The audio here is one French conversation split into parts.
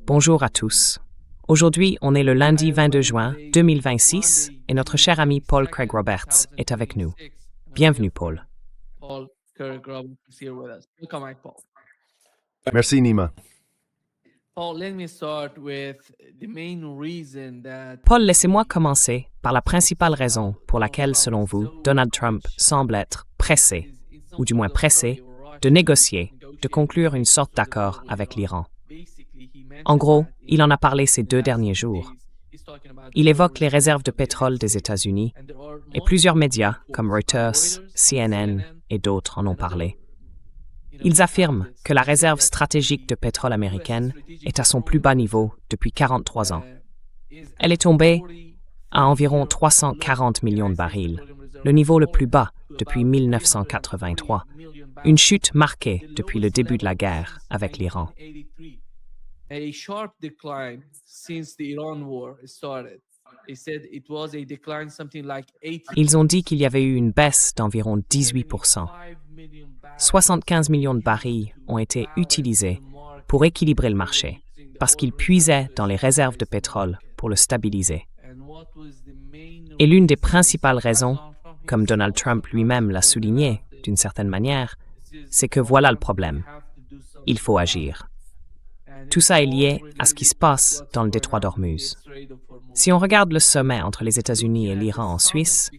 Bonjour à tous. Aujourd'hui, on est le lundi 22 juin 2026 et notre cher ami Paul Craig Roberts est avec nous. Bienvenue, Paul. Paul Craig Roberts is here with us. Welcome, Mike Paul. Merci, Nima. Paul, let me start with the main reason that Paul, laissez-moi commencer par la principale raison pour laquelle, selon vous, Donald Trump semble être pressé, ou du moins pressé, de négocier, de conclure une sorte d'accord avec l'Iran. En gros, il en a parlé ces 2 derniers jours. Il évoque les réserves de pétrole des États-Unis et plusieurs médias comme Reuters, CNN et d'autres en ont parlé. Ils affirment que la réserve stratégique de pétrole américaine est à son plus bas niveau depuis 43 ans. Elle est tombée à environ 340 millions de barils, le niveau le plus bas depuis 1983, une chute marquée depuis le début de la guerre avec l'Iran. a sharp decline since the Iran war started. They said it was a decline something like 80. Ils ont dit qu'il y avait eu une baisse d'environ 18%. 75 millions de barils ont été utilisés pour équilibrer le marché, parce qu'ils puisaient dans les réserves de pétrole pour le stabiliser. Et l'une des principales raisons, comme Donald Trump lui-même l'a souligné d'une certaine manière, c'est que voilà le problème. Il faut agir. Tout ça est lié à ce qui se passe dans le détroit d'Ormuz. Si on regarde le sommet entre les États-Unis et l'Iran en Suisse,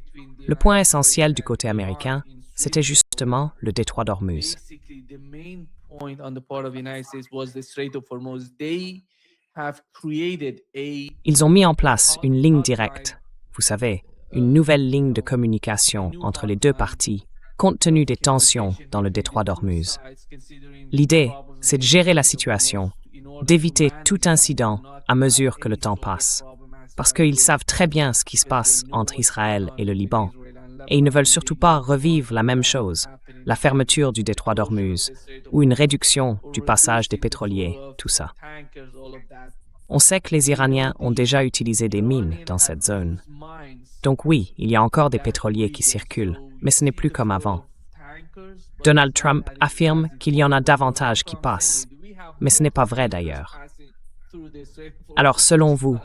le point essentiel du côté américain, c'était justement le détroit d'Ormuz. Ils ont mis en place une ligne directe, vous savez, une nouvelle ligne de communication entre les 2 parties, compte tenu des tensions dans le détroit d'Ormuz. L'idée, c'est de gérer la situation, d'éviter tout incident à mesure que le temps passe, parce qu'ils savent très bien ce qui se passe entre Israël et le Liban, et ils ne veulent surtout pas revivre la même chose, la fermeture du détroit d'Ormuz, ou une réduction du passage des pétroliers, tout ça. On sait que les Iraniens ont déjà utilisé des mines dans cette zone. Donc oui, il y a encore des pétroliers qui circulent, mais ce n'est plus comme avant. Donald Trump affirme qu'il y en a davantage qui passent, mais ce n'est pas vrai d'ailleurs. Alors selon vous,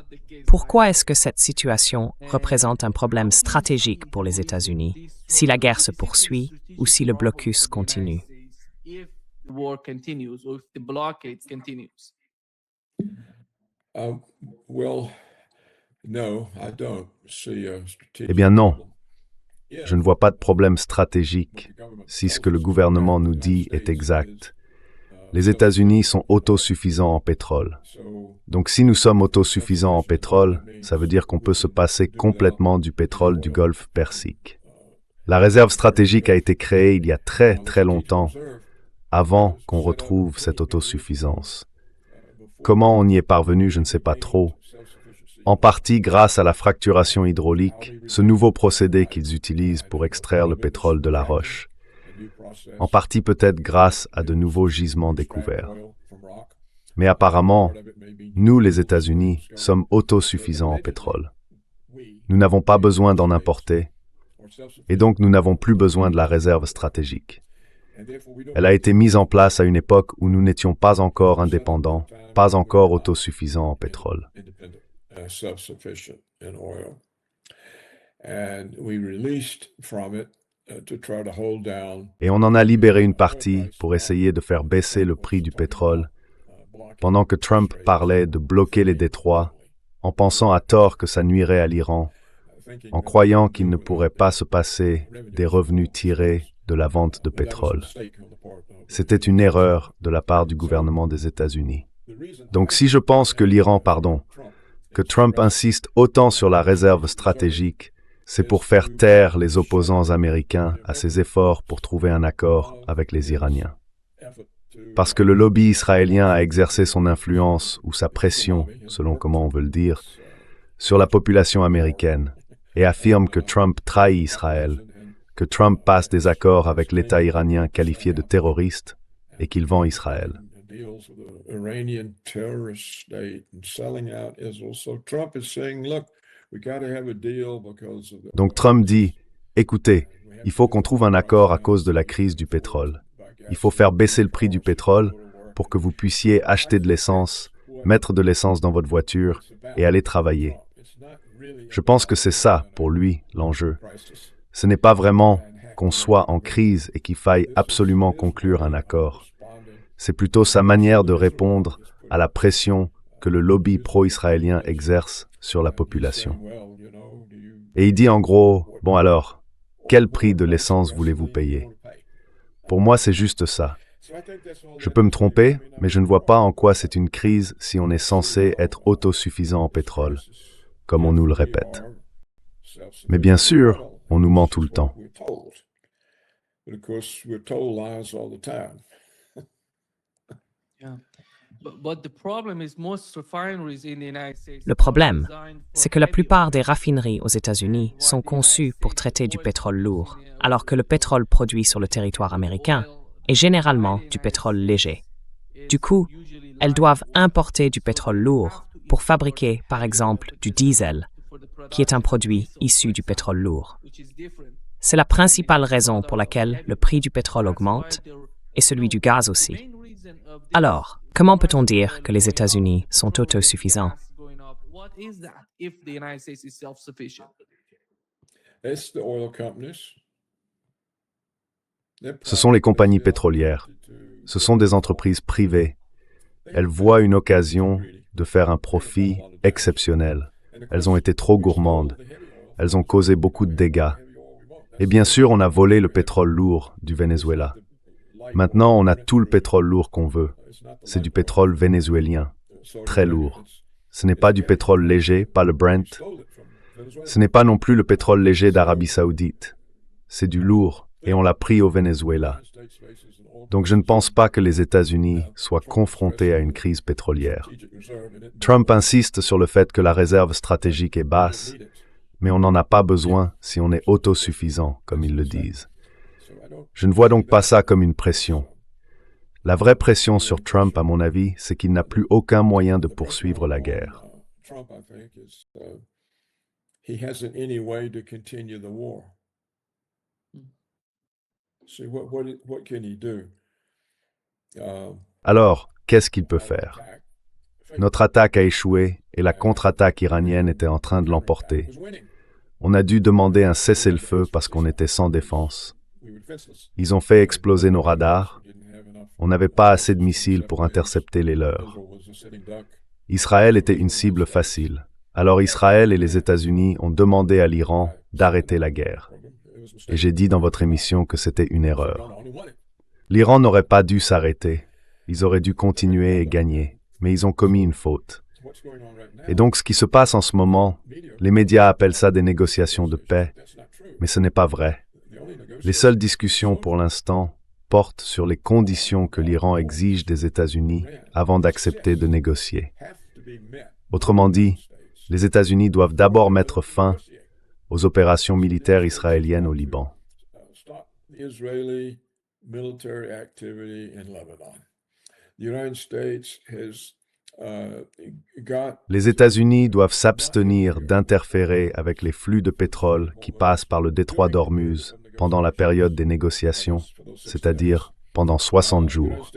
pourquoi est-ce que cette situation représente un problème stratégique pour les États-Unis, si la guerre se poursuit ou si le blocus continue? Eh bien non, je ne vois pas de problème stratégique si ce que le gouvernement nous dit est exact. Les États-Unis sont autosuffisants en pétrole. Donc si nous sommes autosuffisants en pétrole, ça veut dire qu'on peut se passer complètement du pétrole du Golfe Persique. La réserve stratégique a été créée il y a très très longtemps, avant qu'on retrouve cette autosuffisance. Comment on y est parvenu, je ne sais pas trop. En partie grâce à la fracturation hydraulique, ce nouveau procédé qu'ils utilisent pour extraire le pétrole de la roche. En partie peut-être grâce à de nouveaux gisements découverts. Mais apparemment, nous, les États-Unis, sommes autosuffisants en pétrole. Nous n'avons pas besoin d'en importer, et donc nous n'avons plus besoin de la réserve stratégique. Elle a été mise en place à une époque où nous n'étions pas encore indépendants, pas encore autosuffisants en pétrole. Et on en a libéré une partie pour essayer de faire baisser le prix du pétrole, pendant que Trump parlait de bloquer les détroits, en pensant à tort que ça nuirait à l'Iran, en croyant qu'il ne pourrait pas se passer des revenus tirés de la vente de pétrole. C'était une erreur de la part du gouvernement des États-Unis. Donc si je pense que que Trump insiste autant sur la réserve stratégique, c'est pour faire taire les opposants américains à ses efforts pour trouver un accord avec les Iraniens. Parce que le lobby israélien a exercé son influence ou sa pression, selon comment on veut le dire, sur la population américaine et affirme que Trump trahit Israël, que Trump passe des accords avec l'État iranien qualifié de terroriste et qu'il vend Israël. Donc Trump dit, écoutez, il faut qu'on trouve un accord à cause de la crise du pétrole. Il faut faire baisser le prix du pétrole pour que vous puissiez acheter de l'essence, mettre de l'essence dans votre voiture et aller travailler. Je pense que c'est ça, pour lui, l'enjeu. Ce n'est pas vraiment qu'on soit en crise et qu'il faille absolument conclure un accord. C'est plutôt sa manière de répondre à la pression que le lobby pro-israélien exerce sur la population. Et il dit en gros, bon alors, quel prix de l'essence voulez-vous payer? Pour moi, c'est juste ça. Je peux me tromper, mais je ne vois pas en quoi c'est une crise si on est censé être autosuffisant en pétrole, comme on nous le répète. Mais bien sûr, on nous ment tout le temps. Le problème, c'est que la plupart des raffineries aux États-Unis sont conçues pour traiter du pétrole lourd, alors que le pétrole produit sur le territoire américain est généralement du pétrole léger. Du coup, elles doivent importer du pétrole lourd pour fabriquer, par exemple, du diesel, qui est un produit issu du pétrole lourd. C'est la principale raison pour laquelle le prix du pétrole augmente et celui du gaz aussi. Alors, comment peut-on dire que les États-Unis sont autosuffisants? Ce sont les compagnies pétrolières. Ce sont des entreprises privées. Elles voient une occasion de faire un profit exceptionnel. Elles ont été trop gourmandes. Elles ont causé beaucoup de dégâts. Et bien sûr, on a volé le pétrole lourd du Venezuela. Maintenant, on a tout le pétrole lourd qu'on veut. C'est du pétrole vénézuélien, très lourd. Ce n'est pas du pétrole léger, pas le Brent. Ce n'est pas non plus le pétrole léger d'Arabie Saoudite. C'est du lourd, et on l'a pris au Venezuela. Donc je ne pense pas que les États-Unis soient confrontés à une crise pétrolière. Trump insiste sur le fait que la réserve stratégique est basse, mais on n'en a pas besoin si on est autosuffisant, comme ils le disent. Je ne vois donc pas ça comme une pression. La vraie pression sur Trump, à mon avis, c'est qu'il n'a plus aucun moyen de poursuivre la guerre. Alors, qu'est-ce qu'il peut faire? Notre attaque a échoué et la contre-attaque iranienne était en train de l'emporter. On a dû demander un cessez-le-feu parce qu'on était sans défense. Ils ont fait exploser nos radars. On n'avait pas assez de missiles pour intercepter les leurs. Israël était une cible facile. Alors Israël et les États-Unis ont demandé à l'Iran d'arrêter la guerre. Et j'ai dit dans votre émission que c'était une erreur. L'Iran n'aurait pas dû s'arrêter. Ils auraient dû continuer et gagner. Mais ils ont commis une faute. Et donc ce qui se passe en ce moment, les médias appellent ça des négociations de paix, mais ce n'est pas vrai. Les seules discussions pour l'instant portent sur les conditions que l'Iran exige des États-Unis avant d'accepter de négocier. Autrement dit, les États-Unis doivent d'abord mettre fin aux opérations militaires israéliennes au Liban. Les États-Unis doivent s'abstenir d'interférer avec les flux de pétrole qui passent par le détroit d'Ormuz pendant la période des négociations, c'est-à-dire pendant 60 jours.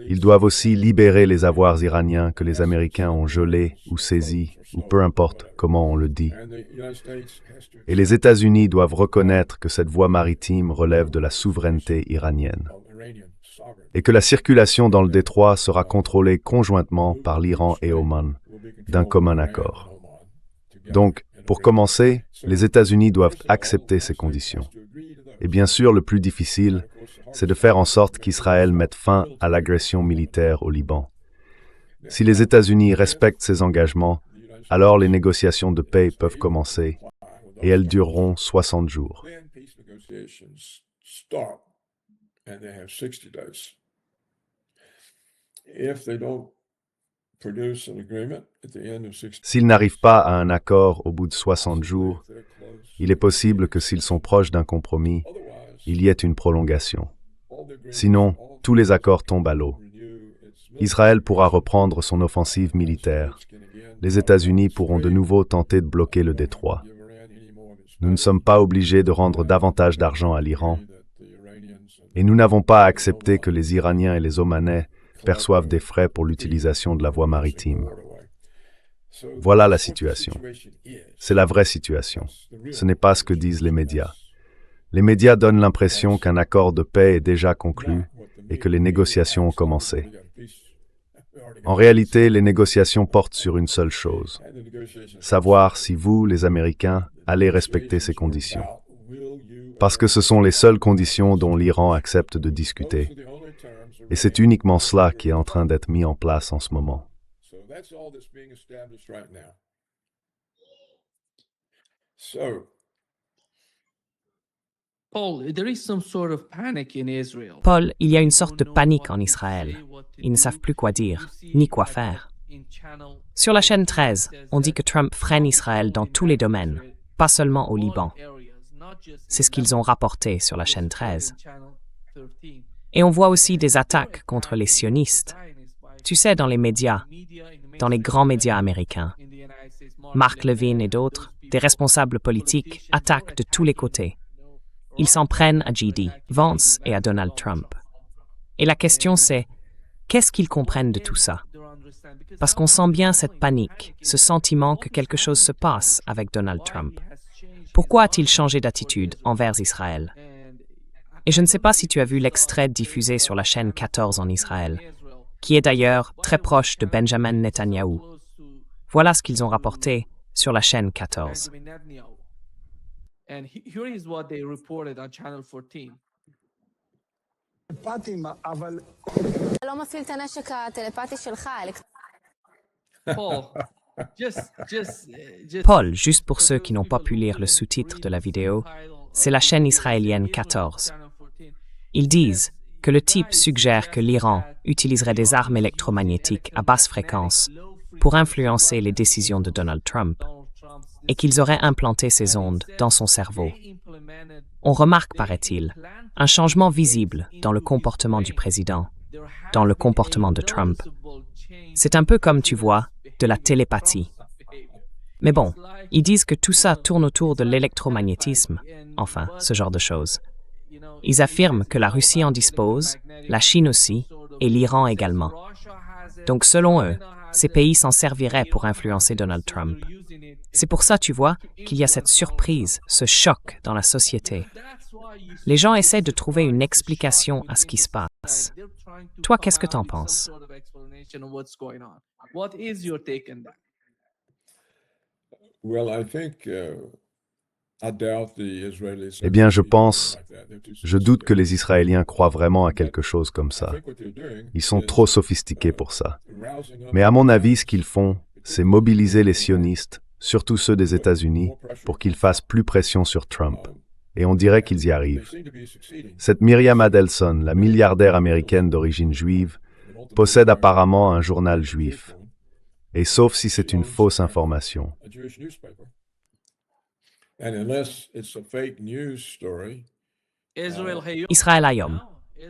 Ils doivent aussi libérer les avoirs iraniens que les Américains ont gelés ou saisis, ou peu importe comment on le dit. Et les États-Unis doivent reconnaître que cette voie maritime relève de la souveraineté iranienne. Et que la circulation dans le détroit sera contrôlée conjointement par l'Iran et Oman, d'un commun accord. Donc, pour commencer, les États-Unis doivent accepter ces conditions. Et bien sûr, le plus difficile, c'est de faire en sorte qu'Israël mette fin à l'agression militaire au Liban. Si les États-Unis respectent ces engagements, alors les négociations de paix peuvent commencer, et elles dureront 60 jours. S'ils n'arrivent pas à un accord au bout de 60 jours, il est possible que s'ils sont proches d'un compromis, il y ait une prolongation. Sinon, tous les accords tombent à l'eau. Israël pourra reprendre son offensive militaire. Les États-Unis pourront de nouveau tenter de bloquer le détroit. Nous ne sommes pas obligés de rendre davantage d'argent à l'Iran. Et nous n'avons pas à accepter que les Iraniens et les Omanais perçoivent des frais pour l'utilisation de la voie maritime. Voilà la situation. C'est la vraie situation. Ce n'est pas ce que disent les médias. Les médias donnent l'impression qu'un accord de paix est déjà conclu et que les négociations ont commencé. En réalité, les négociations portent sur une seule chose, savoir si vous, les Américains, allez respecter ces conditions. Parce que ce sont les seules conditions dont l'Iran accepte de discuter. Et c'est uniquement cela qui est en train d'être mis en place en ce moment. Paul, il y a une sorte de panique en Israël. Ils ne savent plus quoi dire, ni quoi faire. Sur la chaîne 13, on dit que Trump freine Israël dans tous les domaines, pas seulement au Liban. C'est ce qu'ils ont rapporté sur la chaîne 13. Et on voit aussi des attaques contre les sionistes. Tu sais, dans les médias, dans les grands médias américains, Mark Levin et d'autres, des responsables politiques, attaquent de tous les côtés. Ils s'en prennent à J.D. Vance et à Donald Trump. Et la question c'est, qu'est-ce qu'ils comprennent de tout ça? Parce qu'on sent bien cette panique, ce sentiment que quelque chose se passe avec Donald Trump. Pourquoi a-t-il changé d'attitude envers Israël? Et je ne sais pas si tu as vu l'extrait diffusé sur la chaîne 14 en Israël, qui est d'ailleurs très proche de Benjamin Netanyahou. Voilà ce qu'ils ont rapporté sur la chaîne 14. And here is what they reported on Channel 14. Paul, juste pour ceux qui n'ont pas pu lire le sous-titre de la vidéo, c'est la chaîne israélienne 14. Ils disent que le type suggère que l'Iran utiliserait des armes électromagnétiques à basse fréquence pour influencer les décisions de Donald Trump et qu'ils auraient implanté ces ondes dans son cerveau. On remarque, paraît-il, un changement visible dans le comportement du président, dans le comportement de Trump. C'est un peu comme, tu vois, de la télépathie. Mais bon, ils disent que tout ça tourne autour de l'électromagnétisme, enfin, ce genre de choses. Ils affirment que la Russie en dispose, la Chine aussi, et l'Iran également. Donc selon eux, ces pays s'en serviraient pour influencer Donald Trump. C'est pour ça, tu vois, qu'il y a cette surprise, ce choc dans la société. Les gens essaient de trouver une explication à ce qui se passe. Toi, qu'est-ce que t'en penses? Eh bien, je doute que les Israéliens croient vraiment à quelque chose comme ça. Ils sont trop sophistiqués pour ça. Mais à mon avis, ce qu'ils font, c'est mobiliser les sionistes, surtout ceux des États-Unis, pour qu'ils fassent plus pression sur Trump. Et on dirait qu'ils y arrivent. Cette Myriam Adelson, la milliardaire américaine d'origine juive, possède apparemment un journal juif. Et sauf si c'est une fausse information. Israël Hayom.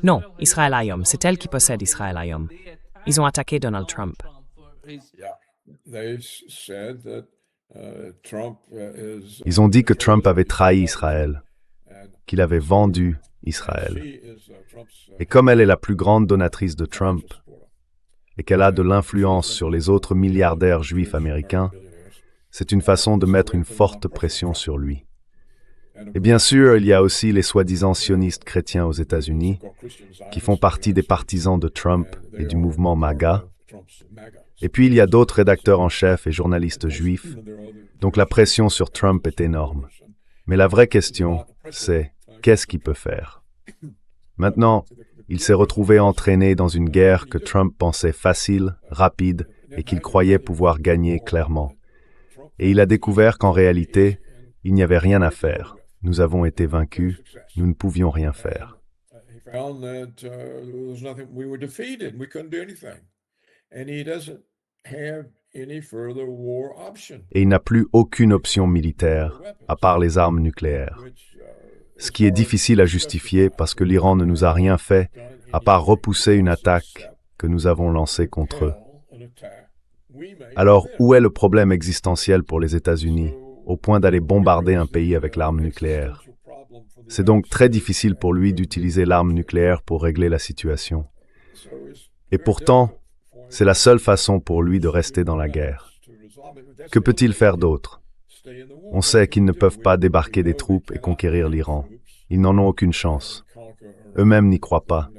Non, Israël Hayom, c'est elle qui possède Israël Hayom. Ils ont attaqué Donald Trump. Ils ont dit que Trump avait trahi Israël, qu'il avait vendu Israël. Et comme elle est la plus grande donatrice de Trump, et qu'elle a de l'influence sur les autres milliardaires juifs américains, c'est une façon de mettre une forte pression sur lui. Et bien sûr, il y a aussi les soi-disant sionistes chrétiens aux États-Unis, qui font partie des partisans de Trump et du mouvement MAGA. Et puis il y a d'autres rédacteurs en chef et journalistes juifs, donc la pression sur Trump est énorme. Mais la vraie question, c'est qu'est-ce qu'il peut faire? Maintenant, il s'est retrouvé entraîné dans une guerre que Trump pensait facile, rapide, et qu'il croyait pouvoir gagner clairement. Et il a découvert qu'en réalité, il n'y avait rien à faire. Nous avons été vaincus, nous ne pouvions rien faire. Et il n'a plus aucune option militaire, à part les armes nucléaires. Ce qui est difficile à justifier parce que l'Iran ne nous a rien fait, à part repousser une attaque que nous avons lancée contre eux. Alors, où est le problème existentiel pour les États-Unis, au point d'aller bombarder un pays avec l'arme nucléaire? C'est donc très difficile pour lui d'utiliser l'arme nucléaire pour régler la situation. Et pourtant, c'est la seule façon pour lui de rester dans la guerre. Que peut-il faire d'autre? On sait qu'ils ne peuvent pas débarquer des troupes et conquérir l'Iran. Ils n'en ont aucune chance. Eux-mêmes n'y croient pas.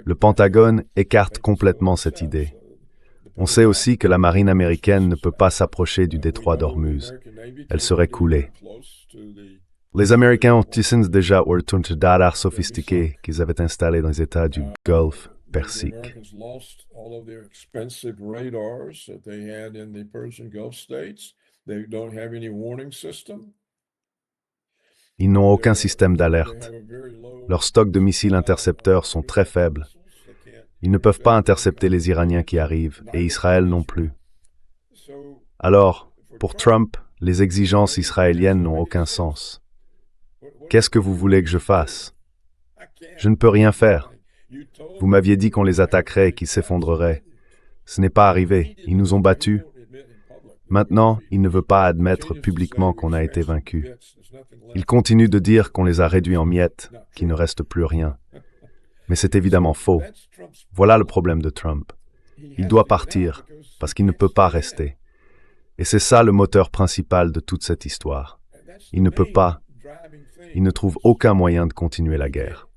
Le Pentagone écarte complètement cette idée. On sait aussi que la marine américaine ne peut pas s'approcher du détroit d'Ormuz. Elle serait coulée. Les Américains ont déjà un radar sophistiqué qu'ils avaient installé dans les États du Golfe Persique. Ils n'ont aucun système d'alerte. Leurs stocks de missiles intercepteurs sont très faibles. Ils ne peuvent pas intercepter les Iraniens qui arrivent, et Israël non plus. Alors, pour Trump, les exigences israéliennes n'ont aucun sens. Qu'est-ce que vous voulez que je fasse? Je ne peux rien faire. Vous m'aviez dit qu'on les attaquerait et qu'ils s'effondreraient. Ce n'est pas arrivé. Ils nous ont battus. Maintenant, il ne veut pas admettre publiquement qu'on a été vaincu. Il continue de dire qu'on les a réduits en miettes, qu'il ne reste plus rien. Mais c'est évidemment faux. Voilà le problème de Trump. Il doit partir, parce qu'il ne peut pas rester. Et c'est ça le moteur principal de toute cette histoire. Il ne peut pas. Il ne trouve aucun moyen de continuer la guerre.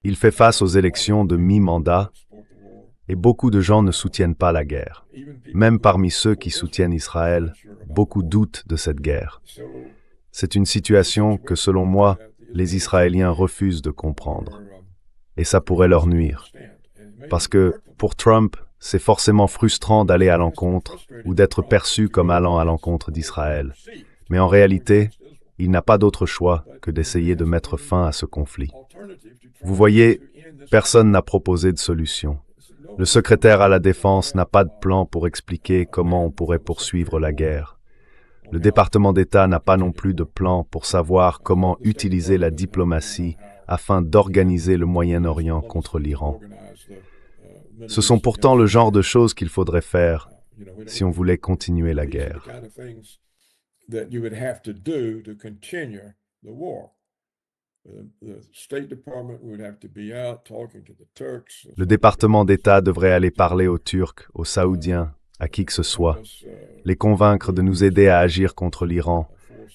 Il fait face aux élections de mi-mandat et beaucoup de gens ne soutiennent pas la guerre. Même parmi ceux qui soutiennent Israël, beaucoup doutent de cette guerre. C'est une situation que, selon moi, les Israéliens refusent de comprendre. Et ça pourrait leur nuire. Parce que, pour Trump, c'est forcément frustrant d'aller à l'encontre ou d'être perçu comme allant à l'encontre d'Israël. Mais en réalité, il n'a pas d'autre choix que d'essayer de mettre fin à ce conflit. Vous voyez, personne n'a proposé de solution. Le secrétaire à la Défense n'a pas de plan pour expliquer comment on pourrait poursuivre la guerre. Le département d'État n'a pas non plus de plan pour savoir comment utiliser la diplomatie afin d'organiser le Moyen-Orient contre l'Iran. Ce sont pourtant le genre de choses qu'il faudrait faire si on voulait continuer la guerre. Le département d'État devrait aller parler aux Turcs, aux Saoudiens, à qui que ce soit, les convaincre de nous aider à agir contre l'Iran,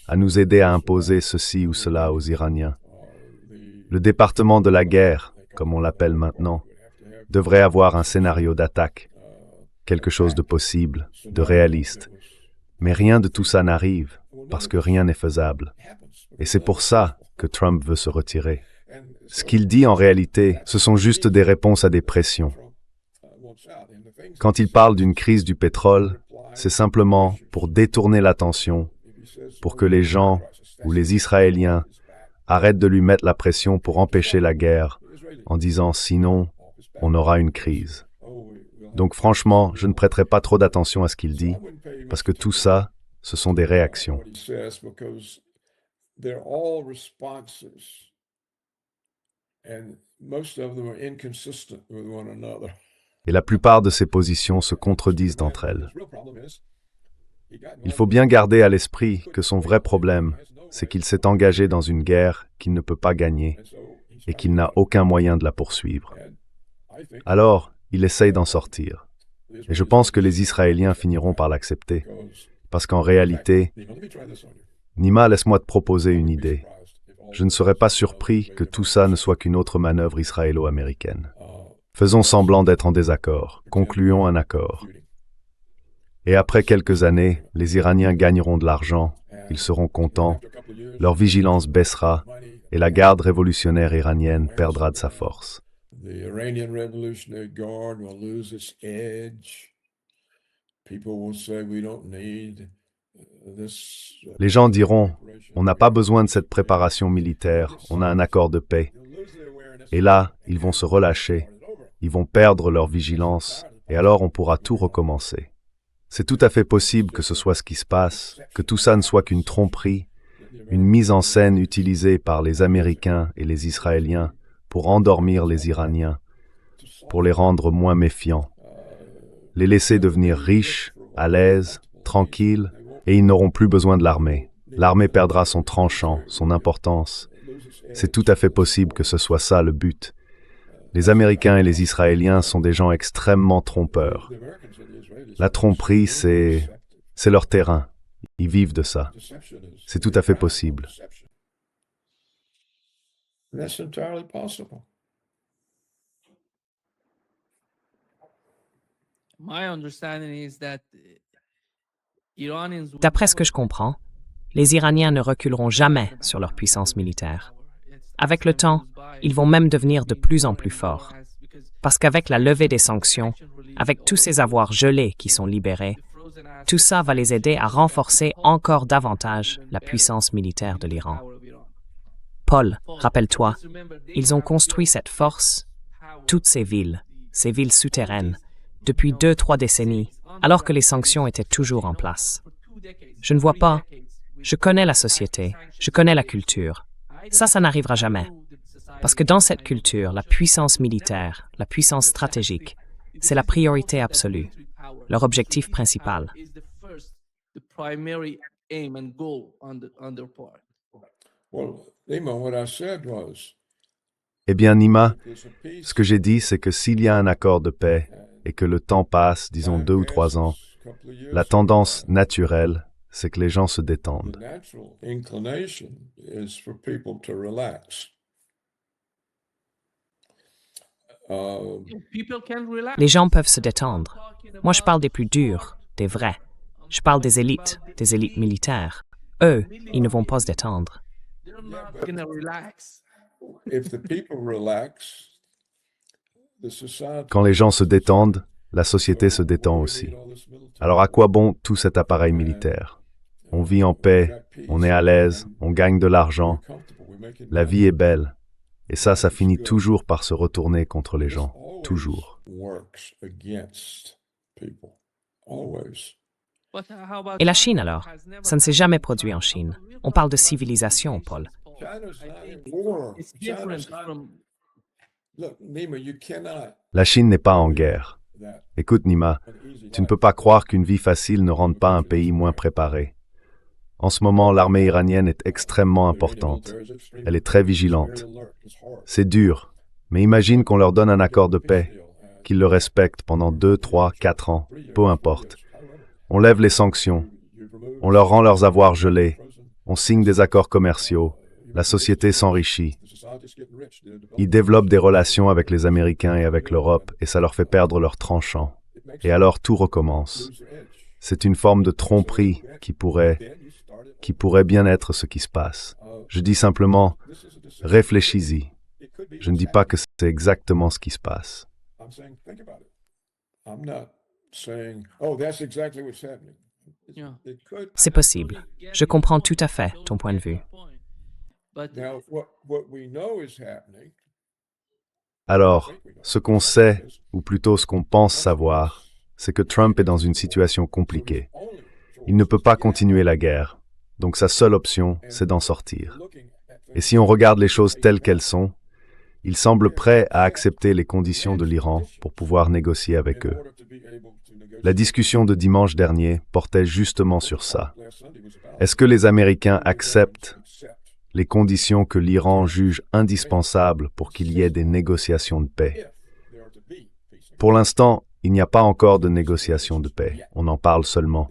à nous aider à imposer ceci ou cela aux Iraniens. Le département de la guerre, comme on l'appelle maintenant, devrait avoir un scénario d'attaque, quelque chose de possible, de réaliste. Mais rien de tout ça n'arrive, parce que rien n'est faisable. Et c'est pour ça que Trump veut se retirer. Ce qu'il dit en réalité, ce sont juste des réponses à des pressions. Quand il parle d'une crise du pétrole, c'est simplement pour détourner l'attention, pour que les gens ou les Israéliens arrêtent de lui mettre la pression pour empêcher la guerre, en disant sinon, on aura une crise. Donc franchement, je ne prêterai pas trop d'attention à ce qu'il dit, parce que tout ça, ce sont des réactions. Et la plupart de ces positions se contredisent d'entre elles. Il faut bien garder à l'esprit que son vrai problème, c'est qu'il s'est engagé dans une guerre qu'il ne peut pas gagner et qu'il n'a aucun moyen de la poursuivre. Alors, il essaye d'en sortir. Et je pense que les Israéliens finiront par l'accepter. Parce qu'en réalité, Nima, laisse-moi te proposer une idée. Je ne serais pas surpris que tout ça ne soit qu'une autre manœuvre israélo-américaine. Faisons semblant d'être en désaccord, concluons un accord. Et après quelques années, les Iraniens gagneront de l'argent, ils seront contents, leur vigilance baissera et la garde révolutionnaire iranienne perdra de sa force. Les gens diront, on n'a pas besoin de cette préparation militaire, on a un accord de paix. Et là, ils vont se relâcher, ils vont perdre leur vigilance, et alors on pourra tout recommencer. C'est tout à fait possible que ce soit ce qui se passe, que tout ça ne soit qu'une tromperie, une mise en scène utilisée par les Américains et les Israéliens pour endormir les Iraniens, pour les rendre moins méfiants, les laisser devenir riches, à l'aise, tranquilles, et ils n'auront plus besoin de l'armée. L'armée perdra son tranchant, son importance. C'est tout à fait possible que ce soit ça le but. Les Américains et les Israéliens sont des gens extrêmement trompeurs. La tromperie, c'est leur terrain. Ils vivent de ça. C'est tout à fait possible. D'après ce que je comprends, les Iraniens ne reculeront jamais sur leur puissance militaire. Avec le temps, ils vont même devenir de plus en plus forts. Parce qu'avec la levée des sanctions, avec tous ces avoirs gelés qui sont libérés, tout ça va les aider à renforcer encore davantage la puissance militaire de l'Iran. Paul, rappelle-toi, ils ont construit cette force, toutes ces villes souterraines, depuis 2-3 décennies, alors que les sanctions étaient toujours en place. Je ne vois pas, je connais la société, je connais la culture. Ça n'arrivera jamais. Parce que dans cette culture, la puissance militaire, la puissance stratégique, c'est la priorité absolue, leur objectif principal. Eh bien, Nima, ce que j'ai dit, c'est que s'il y a un accord de paix et que le temps passe, disons 2 ou 3 ans, la tendance naturelle, c'est que les gens se détendent. Les gens peuvent se détendre. Moi, je parle des plus durs, des vrais. Je parle des élites militaires. Eux, ils ne vont pas se détendre. Quand les gens se détendent, la société se détend aussi. Alors à quoi bon tout cet appareil militaire? On vit en paix, on est à l'aise, on gagne de l'argent. La vie est belle. Et ça finit toujours par se retourner contre les gens. Toujours. Et la Chine alors? Ça ne s'est jamais produit en Chine. On parle de civilisation, Paul. La Chine n'est pas en guerre. Écoute, Nima, tu ne peux pas croire qu'une vie facile ne rende pas un pays moins préparé. En ce moment, l'armée iranienne est extrêmement importante. Elle est très vigilante. C'est dur, mais imagine qu'on leur donne un accord de paix, qu'ils le respectent pendant 2, 3, 4 ans, peu importe. On lève les sanctions, on leur rend leurs avoirs gelés, on signe des accords commerciaux, la société s'enrichit. Ils développent des relations avec les Américains et avec l'Europe, et ça leur fait perdre leur tranchant. Et alors tout recommence. C'est une forme de tromperie qui pourrait bien être ce qui se passe. Je dis simplement, réfléchis-y. Je ne dis pas que c'est exactement ce qui se passe. C'est possible. Je comprends tout à fait ton point de vue. Alors, ce qu'on sait, ou plutôt ce qu'on pense savoir, c'est que Trump est dans une situation compliquée. Il ne peut pas continuer la guerre, donc sa seule option, c'est d'en sortir. Et si on regarde les choses telles qu'elles sont, il semble prêt à accepter les conditions de l'Iran pour pouvoir négocier avec eux. La discussion de dimanche dernier portait justement sur ça. Est-ce que les Américains acceptent les conditions que l'Iran juge indispensables pour qu'il y ait des négociations de paix? Pour l'instant, il n'y a pas encore de négociations de paix. On en parle seulement.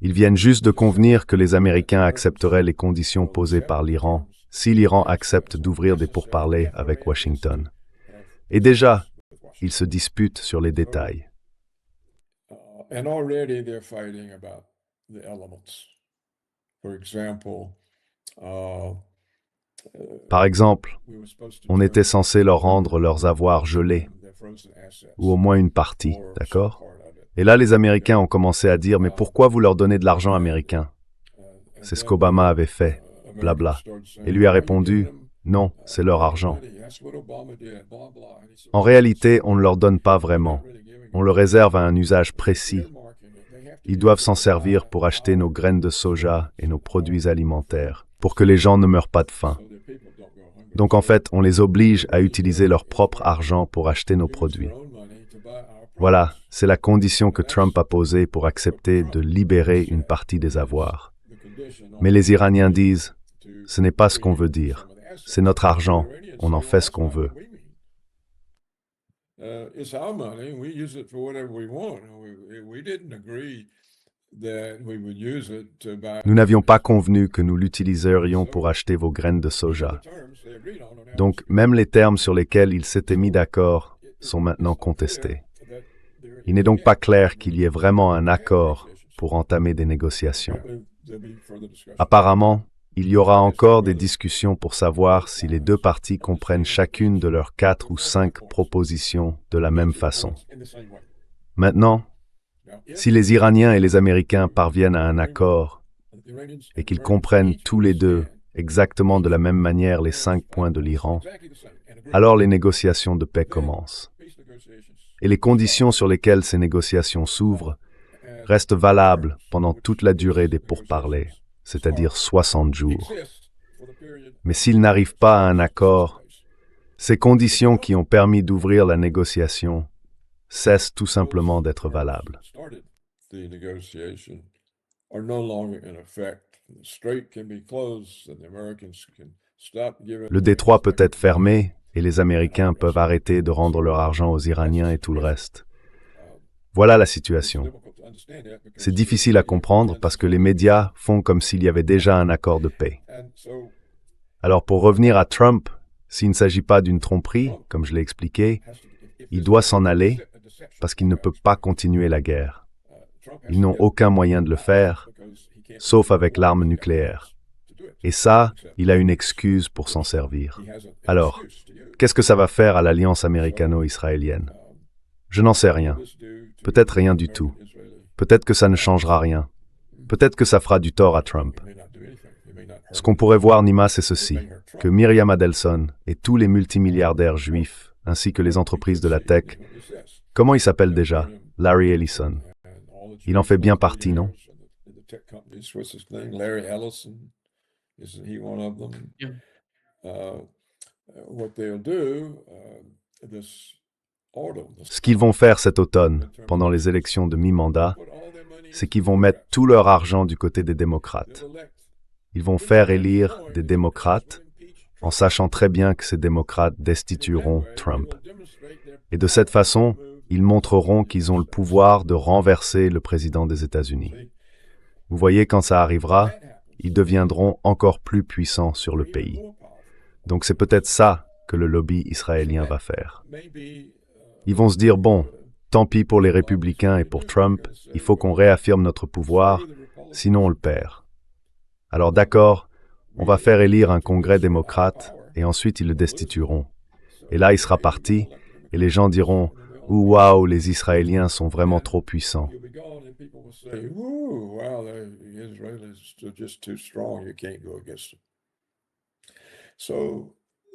Ils viennent juste de convenir que les Américains accepteraient les conditions posées par l'Iran si l'Iran accepte d'ouvrir des pourparlers avec Washington. Et déjà, ils se disputent sur les détails. Par exemple, on était censé leur rendre leurs avoirs gelés, ou au moins une partie, d'accord? Et là, les Américains ont commencé à dire « Mais pourquoi vous leur donnez de l'argent américain ?» C'est ce qu'Obama avait fait, blabla. Et lui a répondu « Non, c'est leur argent. » En réalité, on ne leur donne pas vraiment. On le réserve à un usage précis. Ils doivent s'en servir pour acheter nos graines de soja et nos produits alimentaires, pour que les gens ne meurent pas de faim. Donc en fait, on les oblige à utiliser leur propre argent pour acheter nos produits. Voilà, c'est la condition que Trump a posée pour accepter de libérer une partie des avoirs. Mais les Iraniens disent, ce n'est pas ce qu'on veut dire. C'est notre argent, on en fait ce qu'on veut. Nous n'avions pas convenu que nous l'utiliserions pour acheter vos graines de soja. Donc, même les termes sur lesquels ils s'étaient mis d'accord sont maintenant contestés. Il n'est donc pas clair qu'il y ait vraiment un accord pour entamer des négociations. Apparemment, il y aura encore des discussions pour savoir si les deux parties comprennent chacune de leurs 4 ou 5 propositions de la même façon. Maintenant, si les Iraniens et les Américains parviennent à un accord et qu'ils comprennent tous les deux exactement de la même manière les 5 points de l'Iran, alors les négociations de paix commencent. Et les conditions sur lesquelles ces négociations s'ouvrent restent valables pendant toute la durée des pourparlers, c'est-à-dire 60 jours. Mais s'ils n'arrivent pas à un accord, ces conditions qui ont permis d'ouvrir la négociation cessent tout simplement d'être valables. Le détroit peut être fermé et les Américains peuvent arrêter de rendre leur argent aux Iraniens et tout le reste. Voilà la situation. C'est difficile à comprendre parce que les médias font comme s'il y avait déjà un accord de paix. Alors pour revenir à Trump, s'il ne s'agit pas d'une tromperie, comme je l'ai expliqué, il doit s'en aller parce qu'il ne peut pas continuer la guerre. Ils n'ont aucun moyen de le faire, sauf avec l'arme nucléaire. Et ça, il a une excuse pour s'en servir. Alors, qu'est-ce que ça va faire à l'alliance américano-israélienne? Je n'en sais rien. Peut-être rien du tout. Peut-être que ça ne changera rien. Peut-être que ça fera du tort à Trump. Ce qu'on pourrait voir, Nima, c'est ceci, que Myriam Adelson et tous les multimilliardaires juifs, ainsi que les entreprises de la tech, comment il s'appelle déjà? Larry Ellison. Il en fait bien partie, non? Ce qu'ils vont faire cet automne, pendant les élections de mi-mandat, c'est qu'ils vont mettre tout leur argent du côté des démocrates. Ils vont faire élire des démocrates, en sachant très bien que ces démocrates destitueront Trump. Et de cette façon, ils montreront qu'ils ont le pouvoir de renverser le président des États-Unis. Vous voyez, quand ça arrivera, ils deviendront encore plus puissants sur le pays. Donc c'est peut-être ça que le lobby israélien va faire. Ils vont se dire, bon, tant pis pour les républicains et pour Trump, il faut qu'on réaffirme notre pouvoir, sinon on le perd. Alors d'accord, on va faire élire un congrès démocrate et ensuite ils le destitueront. Et là, il sera parti et les gens diront, waouh, les Israéliens sont vraiment trop puissants.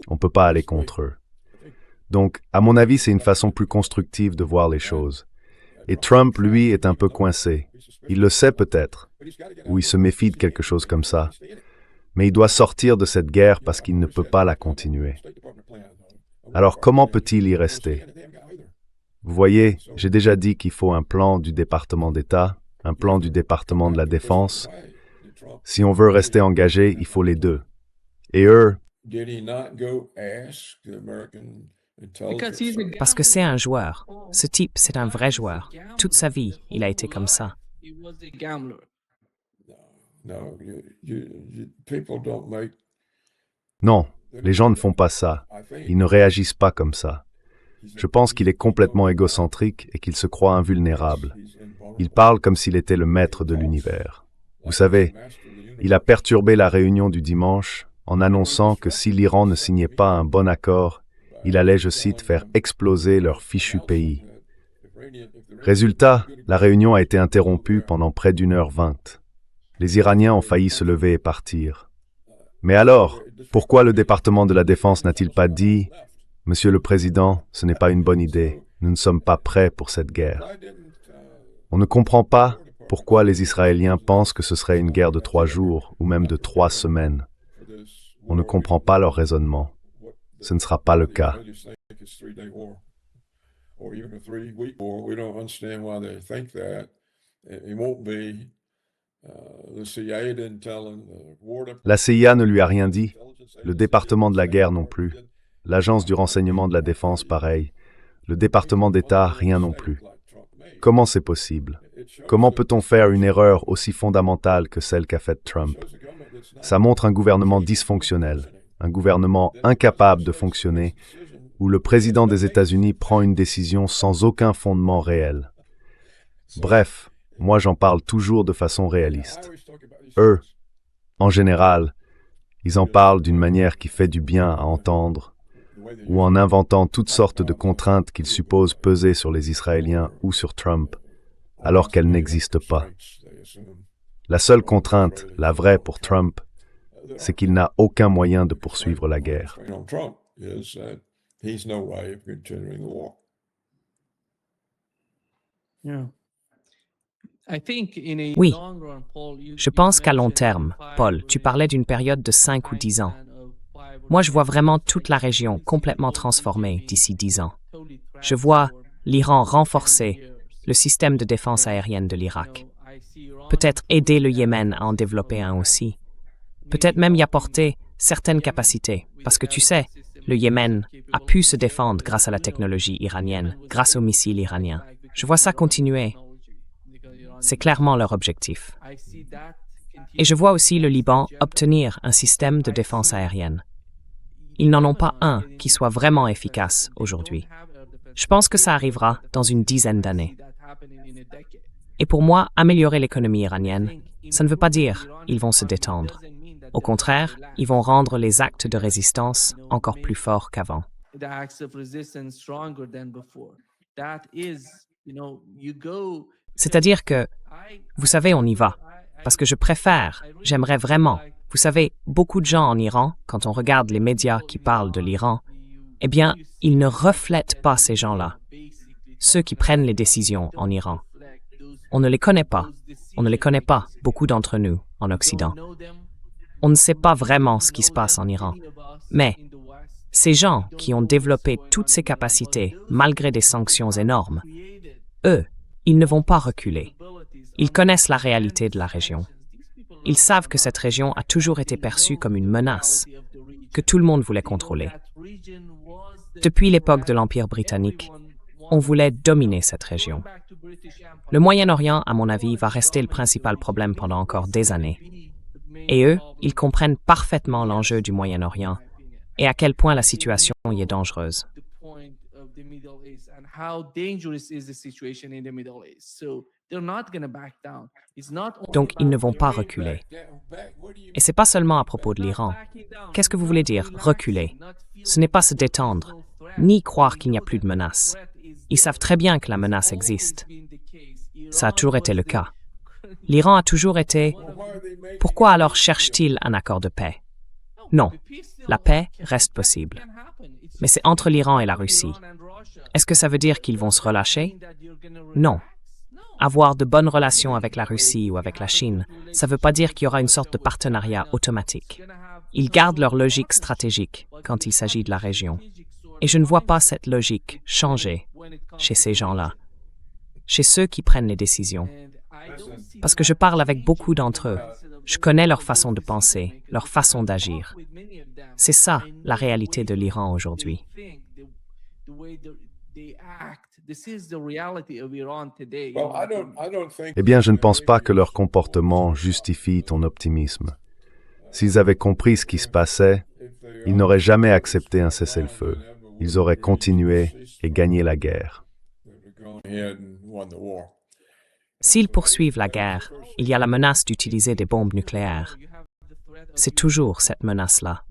On ne peut pas aller contre eux. Donc, à mon avis, c'est une façon plus constructive de voir les choses. Et Trump, lui, est un peu coincé. Il le sait peut-être, ou il se méfie de quelque chose comme ça. Mais il doit sortir de cette guerre parce qu'il ne peut pas la continuer. Alors, comment peut-il y rester? Vous voyez, j'ai déjà dit qu'il faut un plan du département d'État, un plan du département de la Défense. Si on veut rester engagé, il faut les deux. Et eux, Parce que c'est un joueur. Ce type, c'est un vrai joueur. Toute sa vie, il a été comme ça. non, les gens ne font pas ça. Ils ne réagissent pas comme ça. Je pense qu'il est complètement égocentrique et qu'il se croit invulnérable. Il parle comme s'il était le maître de l'univers. Vous savez, il a perturbé la réunion du dimanche en annonçant que si l'Iran ne signait pas un bon accord, il allait, je cite, faire exploser leur fichu pays. Résultat, la réunion a été interrompue pendant près d'1h20. Les Iraniens ont failli se lever et partir. Mais alors, pourquoi le département de la Défense n'a-t-il pas dit « Monsieur le Président, ce n'est pas une bonne idée, nous ne sommes pas prêts pour cette guerre ». On ne comprend pas pourquoi les Israéliens pensent que ce serait une guerre de 3 jours ou même de 3 semaines. On ne comprend pas leur raisonnement. Ce ne sera pas le cas. La CIA ne lui a rien dit, le département de la guerre non plus, l'agence du renseignement de la défense pareil, le département d'État rien non plus. Comment c'est possible? Comment peut-on faire une erreur aussi fondamentale que celle qu'a faite Trump? Ça montre un gouvernement dysfonctionnel, un gouvernement incapable de fonctionner, où le président des États-Unis prend une décision sans aucun fondement réel. Bref, moi j'en parle toujours de façon réaliste. Eux, en général, ils en parlent d'une manière qui fait du bien à entendre, ou en inventant toutes sortes de contraintes qu'ils supposent peser sur les Israéliens ou sur Trump, alors qu'elles n'existent pas. La seule contrainte, la vraie pour Trump, c'est qu'il n'a aucun moyen de poursuivre la guerre. Oui, je pense qu'à long terme, Paul, tu parlais d'une période de 5 ou 10 ans. Moi, je vois vraiment toute la région complètement transformée d'ici 10 ans. Je vois l'Iran renforcer le système de défense aérienne de l'Irak. Peut-être aider le Yémen à en développer un aussi. Peut-être même y apporter certaines capacités. Parce que tu sais, le Yémen a pu se défendre grâce à la technologie iranienne, grâce aux missiles iraniens. Je vois ça continuer. C'est clairement leur objectif. Et je vois aussi le Liban obtenir un système de défense aérienne. Ils n'en ont pas un qui soit vraiment efficace aujourd'hui. Je pense que ça arrivera dans une dizaine d'années. Et pour moi, améliorer l'économie iranienne, ça ne veut pas dire qu'ils vont se détendre. Au contraire, ils vont rendre les actes de résistance encore plus forts qu'avant. C'est-à-dire que, vous savez, on y va. Parce que j'aimerais vraiment. Vous savez, beaucoup de gens en Iran, quand on regarde les médias qui parlent de l'Iran, eh bien, ils ne reflètent pas ces gens-là. Ceux qui prennent les décisions en Iran. On ne les connaît pas. On ne les connaît pas, beaucoup d'entre nous, en Occident. On ne sait pas vraiment ce qui se passe en Iran. Mais ces gens qui ont développé toutes ces capacités, malgré des sanctions énormes, eux, ils ne vont pas reculer. Ils connaissent la réalité de la région. Ils savent que cette région a toujours été perçue comme une menace, que tout le monde voulait contrôler. Depuis l'époque de l'Empire britannique, on voulait dominer cette région. Le Moyen-Orient, à mon avis, va rester le principal problème pendant encore des années. Et eux, ils comprennent parfaitement l'enjeu du Moyen-Orient et à quel point la situation y est dangereuse. Donc, ils ne vont pas reculer. Et ce n'est pas seulement à propos de l'Iran. Qu'est-ce que vous voulez dire, reculer? Ce n'est pas se détendre, ni croire qu'il n'y a plus de menace. Ils savent très bien que la menace existe. Ça a toujours été le cas. L'Iran a toujours été... Pourquoi alors cherche-t-il un accord de paix? Non, la paix reste possible. Mais c'est entre l'Iran et la Russie. Est-ce que ça veut dire qu'ils vont se relâcher? Non. Avoir de bonnes relations avec la Russie ou avec la Chine, ça ne veut pas dire qu'il y aura une sorte de partenariat automatique. Ils gardent leur logique stratégique quand il s'agit de la région. Et je ne vois pas cette logique changer chez ces gens-là, chez ceux qui prennent les décisions. Parce que je parle avec beaucoup d'entre eux. Je connais leur façon de penser, leur façon d'agir. C'est ça, la réalité de l'Iran aujourd'hui. Eh bien, je ne pense pas que leur comportement justifie ton optimisme. S'ils avaient compris ce qui se passait, ils n'auraient jamais accepté un cessez-le-feu. Ils auraient continué et gagné la guerre. S'ils poursuivent la guerre, il y a la menace d'utiliser des bombes nucléaires. C'est toujours cette menace-là.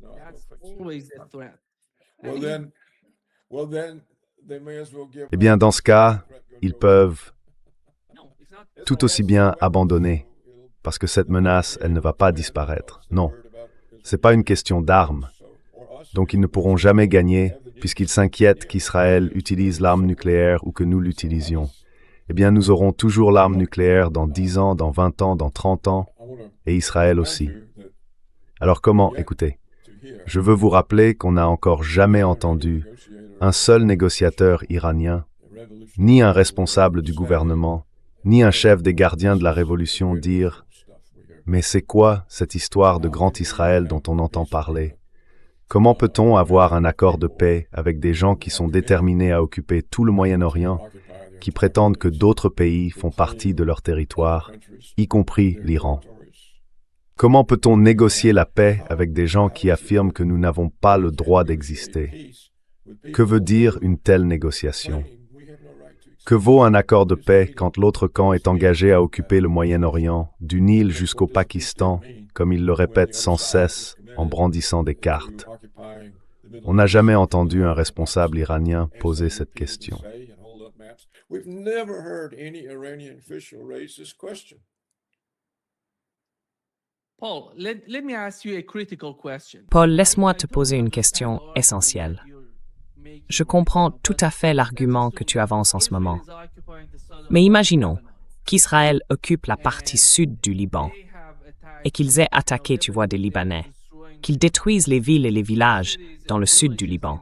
Eh bien, dans ce cas, ils peuvent tout aussi bien abandonner, parce que cette menace, elle ne va pas disparaître. Non, ce n'est pas une question d'armes. Donc ils ne pourront jamais gagner, puisqu'ils s'inquiètent qu'Israël utilise l'arme nucléaire ou que nous l'utilisions. Eh bien, nous aurons toujours l'arme nucléaire dans 10 ans, dans 20 ans, dans 30 ans, et Israël aussi. Alors comment? Écoutez, je veux vous rappeler qu'on n'a encore jamais entendu un seul négociateur iranien Ni un responsable du gouvernement, ni un chef des gardiens de la révolution dire « Mais c'est quoi cette histoire de Grand Israël dont on entend parler? Comment peut-on avoir un accord de paix avec des gens qui sont déterminés à occuper tout le Moyen-Orient, qui prétendent que d'autres pays font partie de leur territoire, y compris l'Iran? Comment peut-on négocier la paix avec des gens qui affirment que nous n'avons pas le droit d'exister? Que veut dire une telle négociation? Que vaut un accord de paix quand l'autre camp est engagé à occuper le Moyen-Orient, du Nil jusqu'au Pakistan, comme il le répète sans cesse en brandissant des cartes? On n'a jamais entendu un responsable iranien poser cette question. Paul, laisse-moi te poser une question essentielle. Je comprends tout à fait l'argument que tu avances en ce moment. Mais imaginons qu'Israël occupe la partie sud du Liban et qu'ils aient attaqué, tu vois, des Libanais, qu'ils détruisent les villes et les villages dans le sud du Liban.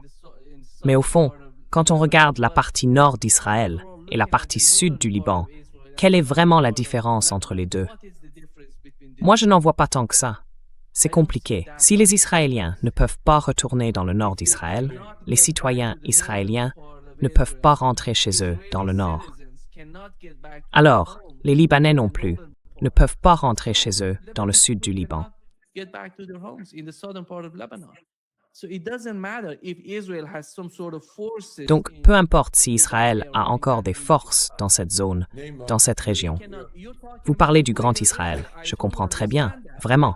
Mais au fond, quand on regarde la partie nord d'Israël et la partie sud du Liban, quelle est vraiment la différence entre les deux? Moi, je n'en vois pas tant que ça. C'est compliqué. Si les Israéliens ne peuvent pas retourner dans le nord d'Israël, les citoyens israéliens ne peuvent pas rentrer chez eux dans le nord. Alors, les Libanais non plus ne peuvent pas rentrer chez eux dans le sud du Liban. Donc, peu importe si Israël a encore des forces dans cette zone, dans cette région. Vous parlez du Grand Israël, je comprends très bien, vraiment.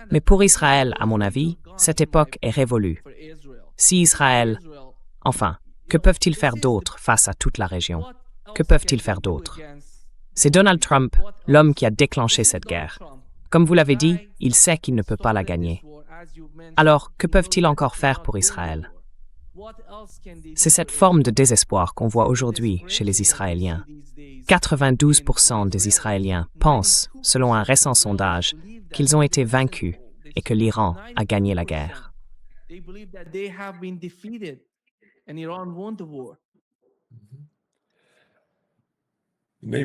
Mais pour Israël, à mon avis, cette époque est révolue. Si Israël... Enfin, que peuvent-ils faire d'autre face à toute la région? Que peuvent-ils faire d'autre? C'est Donald Trump, l'homme qui a déclenché cette guerre. Comme vous l'avez dit, il sait qu'il ne peut pas la gagner. Alors, que peuvent-ils encore faire pour Israël? C'est cette forme de désespoir qu'on voit aujourd'hui chez les Israéliens. 92% des Israéliens pensent, selon un récent sondage, qu'ils ont été vaincus et que l'Iran a gagné la guerre.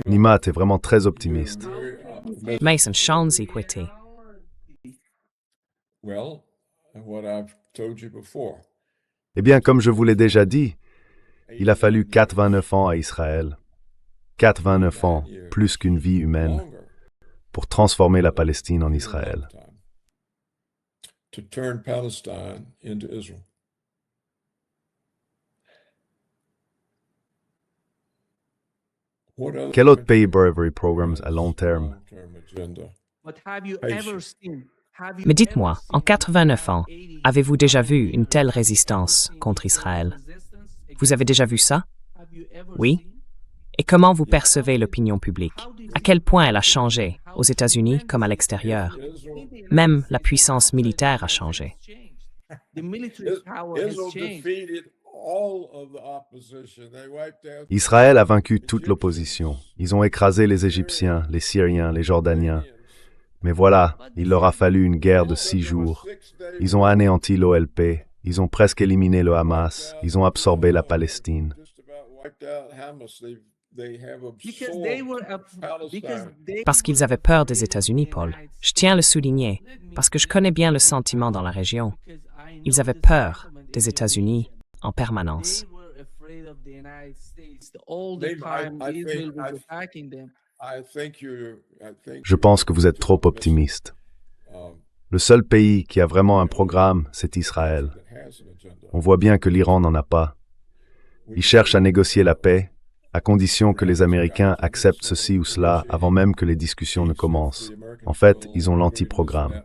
Nima, t'es vraiment très optimiste. Mason, chance équité. Eh bien, comme je vous l'ai déjà dit, il a fallu 89 ans à Israël. 89 ans, plus qu'une vie humaine, pour transformer la Palestine en Israël. Quel autre pays Bravery Programs à long terme? Mais dites-moi, en 89 ans, avez-vous déjà vu une telle résistance contre Israël? Vous avez déjà vu ça? Oui? Et comment vous percevez l'opinion publique? À quel point elle a changé, aux États-Unis comme à l'extérieur? Même la puissance militaire a changé. Israël a vaincu toute l'opposition. Ils ont écrasé les Égyptiens, les Syriens, les Jordaniens. Mais voilà, il leur a fallu une guerre de 6 jours. Ils ont anéanti l'OLP, ils ont presque éliminé le Hamas, ils ont absorbé la Palestine. Parce qu'ils avaient peur des États-Unis, Paul. Je tiens à le souligner, parce que je connais bien le sentiment dans la région. Ils avaient peur des États-Unis en permanence. Je pense que vous êtes trop optimiste. Le seul pays qui a vraiment un programme, c'est Israël. On voit bien que l'Iran n'en a pas. Ils cherchent à négocier la paix, à condition que les Américains acceptent ceci ou cela avant même que les discussions ne commencent. En fait, ils ont l'anti-programme.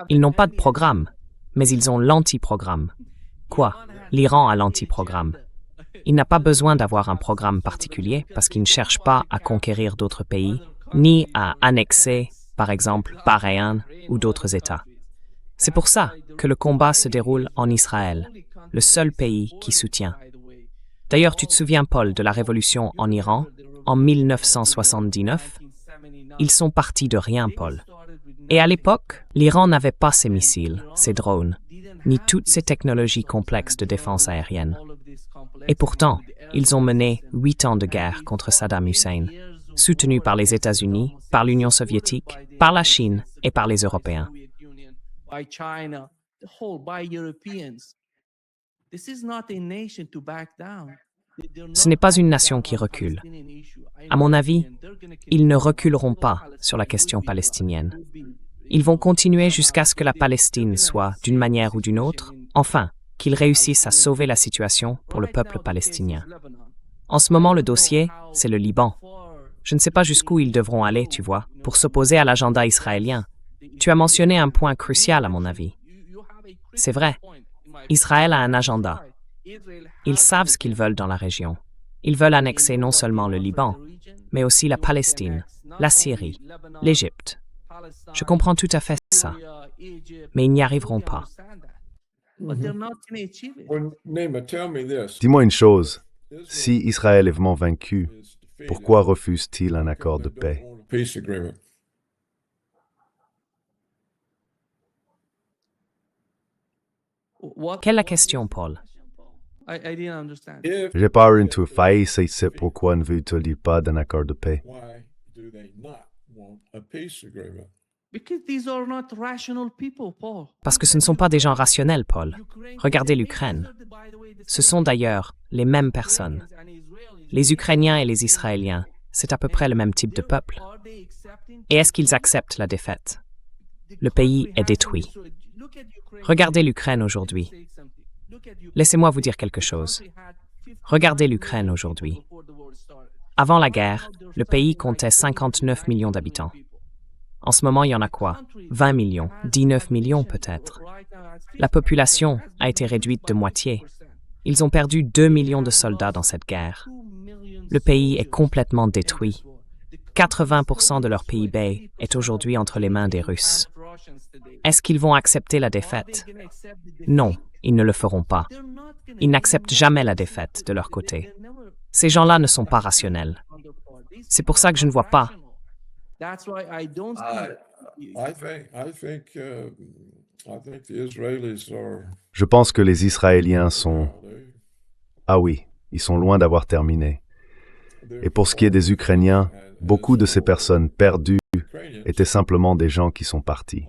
Ils n'ont pas de programme, mais ils ont l'anti-programme. Quoi? L'Iran a l'anti-programme. Il n'a pas besoin d'avoir un programme particulier parce qu'il ne cherche pas à conquérir d'autres pays, ni à annexer, par exemple, Bahreïn ou d'autres États. C'est pour ça que le combat se déroule en Israël, le seul pays qui soutient. D'ailleurs, tu te souviens, Paul, de la révolution en Iran, en 1979? Ils sont partis de rien, Paul. Et à l'époque, l'Iran n'avait pas ces missiles, ces drones, ni toutes ces technologies complexes de défense aérienne. Et pourtant, ils ont mené 8 ans de guerre contre Saddam Hussein, soutenus par les États-Unis, par l'Union soviétique, par la Chine et par les Européens. Ce n'est pas une nation qui recule. À mon avis, ils ne reculeront pas sur la question palestinienne. Ils vont continuer jusqu'à ce que la Palestine soit, d'une manière ou d'une autre, enfin, qu'ils réussissent à sauver la situation pour le peuple palestinien. En ce moment, le dossier, c'est le Liban. Je ne sais pas jusqu'où ils devront aller, tu vois, pour s'opposer à l'agenda israélien. Tu as mentionné un point crucial, à mon avis. C'est vrai, Israël a un agenda. Ils savent ce qu'ils veulent dans la région. Ils veulent annexer non seulement le Liban, mais aussi la Palestine, la Syrie, l'Égypte. Je comprends tout à fait ça, mais ils n'y arriveront pas. Dis-moi une chose, si Israël est vraiment vaincu, pourquoi refuse-t-il un accord de paix? Quelle est la question, Paul? J'ai pas une faille, c'est pourquoi ne veut-il pas d'un accord de paix? Parce que ce ne sont pas des gens rationnels, Paul. Regardez l'Ukraine. Ce sont d'ailleurs les mêmes personnes. Les Ukrainiens et les Israéliens, c'est à peu près le même type de peuple. Et est-ce qu'ils acceptent la défaite? Le pays est détruit. Regardez l'Ukraine aujourd'hui. Laissez-moi vous dire quelque chose. Regardez l'Ukraine aujourd'hui. Avant la guerre, le pays comptait 59 millions d'habitants. En ce moment, il y en a quoi? 20 millions, 19 millions peut-être. La population a été réduite de moitié. Ils ont perdu 2 millions de soldats dans cette guerre. Le pays est complètement détruit. 80% de leur PIB est aujourd'hui entre les mains des Russes. Est-ce qu'ils vont accepter la défaite? Non, ils ne le feront pas. Ils n'acceptent jamais la défaite de leur côté. Ces gens-là ne sont pas rationnels. C'est pour ça que je ne vois pas. Je pense que les Israéliens sont... Ah oui, ils sont loin d'avoir terminé. Et pour ce qui est des Ukrainiens, beaucoup de ces personnes perdues étaient simplement des gens qui sont partis.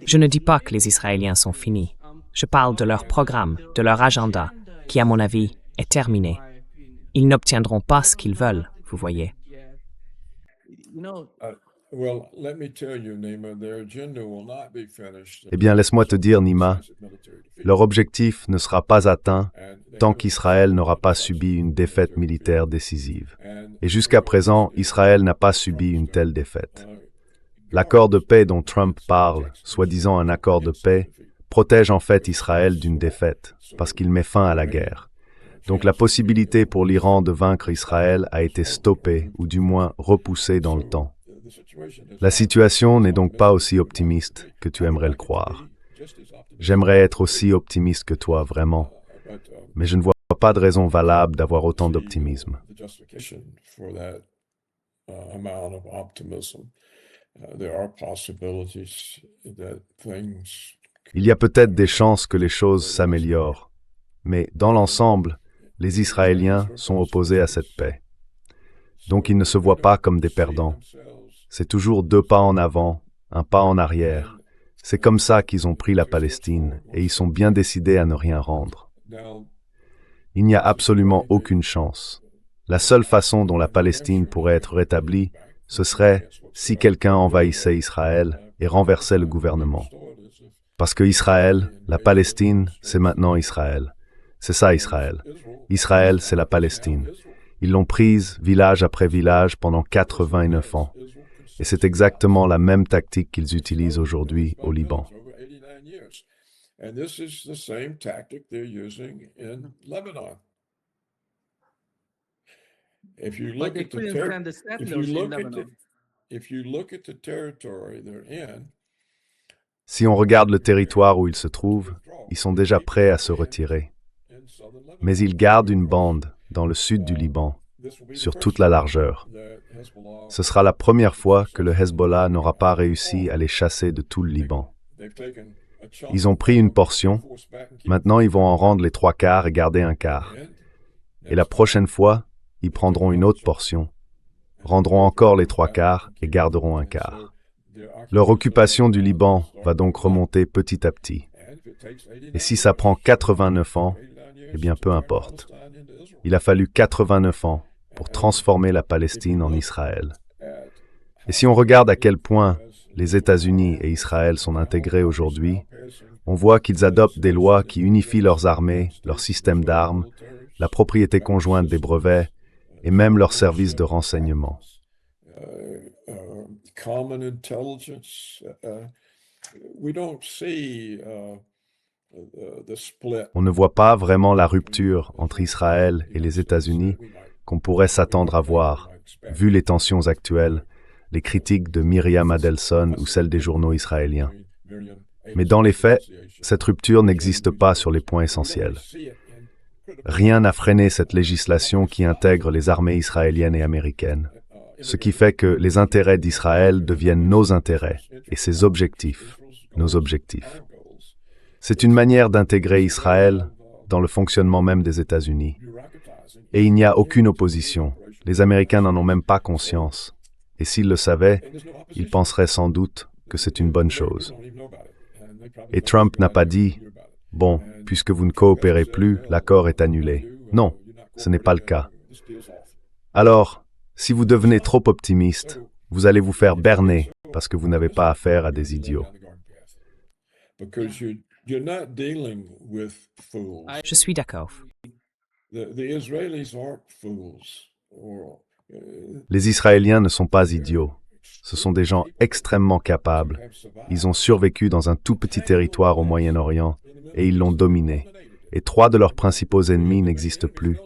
Je ne dis pas que les Israéliens sont finis. Je parle de leur programme, de leur agenda, qui, à mon avis, est terminé. Ils n'obtiendront pas ce qu'ils veulent, vous voyez. Eh bien, laisse-moi te dire, Nima, leur objectif ne sera pas atteint tant qu'Israël n'aura pas subi une défaite militaire décisive. Et jusqu'à présent, Israël n'a pas subi une telle défaite. L'accord de paix dont Trump parle, soi-disant un accord de paix, protège en fait Israël d'une défaite, parce qu'il met fin à la guerre. Donc la possibilité pour l'Iran de vaincre Israël a été stoppée, ou du moins repoussée dans le temps. La situation n'est donc pas aussi optimiste que tu aimerais le croire. J'aimerais être aussi optimiste que toi, vraiment. Mais je ne vois pas de raison valable d'avoir autant d'optimisme. Il y a peut-être des chances que les choses s'améliorent, mais dans l'ensemble, les Israéliens sont opposés à cette paix. Donc ils ne se voient pas comme des perdants. C'est toujours 2 pas en avant, 1 pas en arrière. C'est comme ça qu'ils ont pris la Palestine et ils sont bien décidés à ne rien rendre. Il n'y a absolument aucune chance. La seule façon dont la Palestine pourrait être rétablie, ce serait si quelqu'un envahissait Israël et renversait le gouvernement. Parce que Israël, la Palestine, c'est maintenant Israël. C'est ça Israël. Israël, c'est la Palestine. Ils l'ont prise village après village pendant 89 ans. Et c'est exactement la même tactique qu'ils utilisent aujourd'hui au Liban. Si on regarde le territoire où ils se trouvent, ils sont déjà prêts à se retirer. Mais ils gardent une bande dans le sud du Liban sur toute la largeur. Ce sera la première fois que le Hezbollah n'aura pas réussi à les chasser de tout le Liban. Ils ont pris une portion, maintenant ils vont en rendre les 3/4 et garder un quart. Et la prochaine fois, ils prendront une autre portion, rendront encore les 3/4 et garderont un quart. Leur occupation du Liban va donc remonter petit à petit. Et si ça prend 89 ans, eh bien peu importe. Il a fallu 89 ans pour transformer la Palestine en Israël. Et si on regarde à quel point les États-Unis et Israël sont intégrés aujourd'hui, on voit qu'ils adoptent des lois qui unifient leurs armées, leur système d'armes, la propriété conjointe des brevets et même leurs services de renseignement. On ne voit pas vraiment la rupture entre Israël et les États-Unis qu'on pourrait s'attendre à voir, vu les tensions actuelles, les critiques de Myriam Adelson ou celles des journaux israéliens. Mais dans les faits, cette rupture n'existe pas sur les points essentiels. Rien n'a freiné cette législation qui intègre les armées israéliennes et américaines, ce qui fait que les intérêts d'Israël deviennent nos intérêts et ses objectifs, nos objectifs. C'est une manière d'intégrer Israël dans le fonctionnement même des États-Unis. Et il n'y a aucune opposition. Les Américains n'en ont même pas conscience. Et s'ils le savaient, ils penseraient sans doute que c'est une bonne chose. Et Trump n'a pas dit « Bon, puisque vous ne coopérez plus, l'accord est annulé ». Non, ce n'est pas le cas. Alors, si vous devenez trop optimiste, vous allez vous faire berner parce que vous n'avez pas affaire à des idiots. Je suis d'accord. Les Israéliens ne sont pas idiots. Ce sont des gens extrêmement capables. Ils ont survécu dans un tout petit territoire au Moyen-Orient et ils l'ont dominé. Et 3 de leurs principaux ennemis n'existent plus.